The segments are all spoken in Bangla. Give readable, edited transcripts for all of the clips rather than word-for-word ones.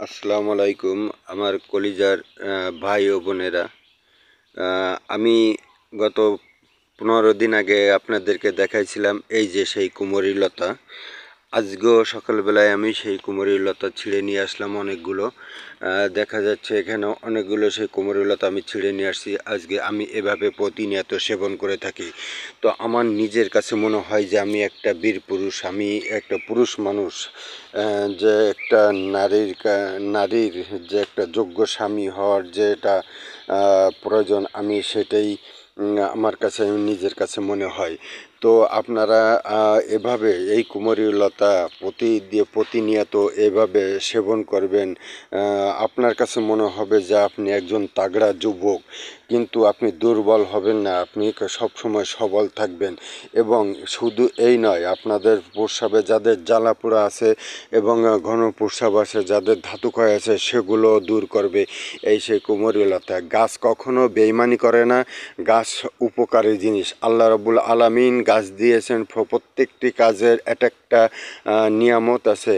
আসসালামু আলাইকুম আমার কলিজার ভাই ও বোনেরা। আমি গত 15 দিন আগে আপনাদেরকে দেখাইছিলাম এই যে সেই কুমোরি লতা। আজকেও সকালবেলায় আমি সেই কুমোরি লতা ছিঁড়ে নিয়ে আসলাম অনেকগুলো। দেখা যাচ্ছে এখানে অনেকগুলো সেই কুমোরি লতা আমি ছিঁড়ে নিয়ে আসছি। আজকে আমি এভাবে প্রতিনিয়ত সেবন করে থাকি। তো আমার নিজের কাছে মনে হয় যে আমি একটা বীর পুরুষ, আমি একটা পুরুষ মানুষ। যে একটা নারীর যে একটা যোগ্য স্বামী হওয়ার যে এটা প্রয়োজন, আমি সেটাই আমার কাছে নিজের কাছে মনে হয়। তো আপনারা এভাবে এই কুমোরি লতা প্রতিনিয়ত এভাবে সেবন করবেন। আপনার কাছে মনে হবে যে আপনি একজন তাগড়া যুবক, কিন্তু আপনি দুর্বল হবেন না, আপনি সবসময় সবল থাকবেন। এবং শুধু এই নয়, আপনাদের প্রস্রাবে যাদের জ্বালাপোড়া আছে এবং ঘন প্রস্রাব আছে, যাদের ধাতুক্ষয় আছে, সেগুলো দূর করবে এই সেই কুমোরি লতা। গাছ কখনো বেইমানি করে না, গাছ উপকারী জিনিস। আল্লাহ রাব্বুল আলামিন গাছ দিয়েছেন, প্রত্যেকটি কাজের একটা নিয়ামত আছে,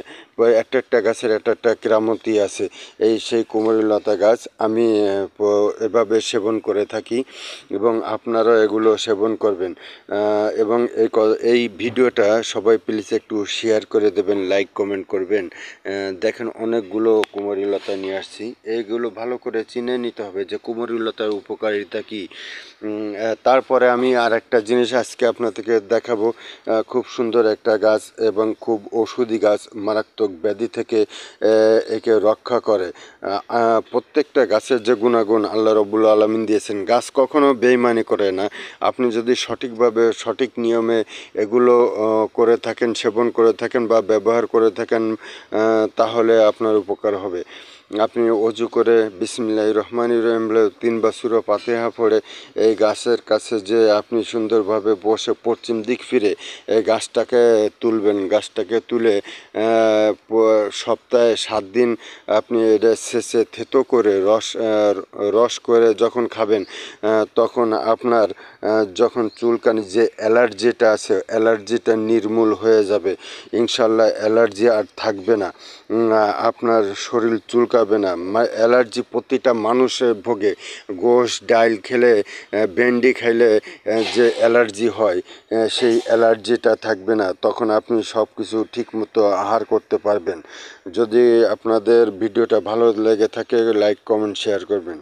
একটা গাছের একটা কেরামতি আছে। এই সেই কুমোরি লতা গাছ আমি এভাবে সেবন করে থাকি এবং আপনারা এগুলো সেবন করবেন। এবং এই ভিডিওটা সবাই প্লিজ একটু শেয়ার করে দেবেন, লাইক কমেন্ট করবেন। দেখেন অনেকগুলো কুমোরি লতা নিয়ে আসছি, এইগুলো ভালো করে চিনে নিতে হবে যে কুমোরি লতার উপকারিতা কী। তারপরে আমি আর একটা জিনিস আজকে আপনাদেরকে দেখাবো। খুব সুন্দর একটা গাছ এবং খুব ওষুধি গাছ, মারাত্মক ব্যাধি থেকে একে রক্ষা করে। প্রত্যেকটা গাছের যে গুণাগুণ আল্লাহ রাব্বুল আলামিন দিয়েছেন, গাছ কখনো বেইমানি করে না। আপনি যদি সঠিকভাবে সঠিক নিয়মে এগুলো করে থাকেন, সেবন করে থাকেন বা ব্যবহার করে থাকেন, তাহলে আপনার উপকার হবে। আপনি অজু করে বিসমিল্লাহির রহমানির রহিম বলে 3বার সূরা ফাতিহা পড়ে এই গাছের কাছে যে আপনি সুন্দরভাবে বসে পশ্চিম দিক ফিরে এই গাছটাকে তুলবেন। গাছটাকে তুলে সপ্তাহে 7 দিন আপনি এটা শেষে থেতো করে রস করে যখন খাবেন, তখন আপনার যখন চুলকানি যে অ্যালার্জিটা আছে, অ্যালার্জিটা নির্মূল হয়ে যাবে ইনশাল্লাহ। অ্যালার্জি আর থাকবে না, আপনার শরীর চুলকাবে না। অ্যালার্জি প্রতিটা মানুষের ভোগে। গোশ ডাইল খেলে, ভেন্ডি খাইলে যে অ্যালার্জি হয়, সেই অ্যালার্জিটা থাকবে না। তখন আপনি সব কিছু ঠিকমতো আহার করতে পারবেন। যদি আপনাদের ভিডিওটা ভালো লেগে থাকে, লাইক কমেন্ট শেয়ার করবেন।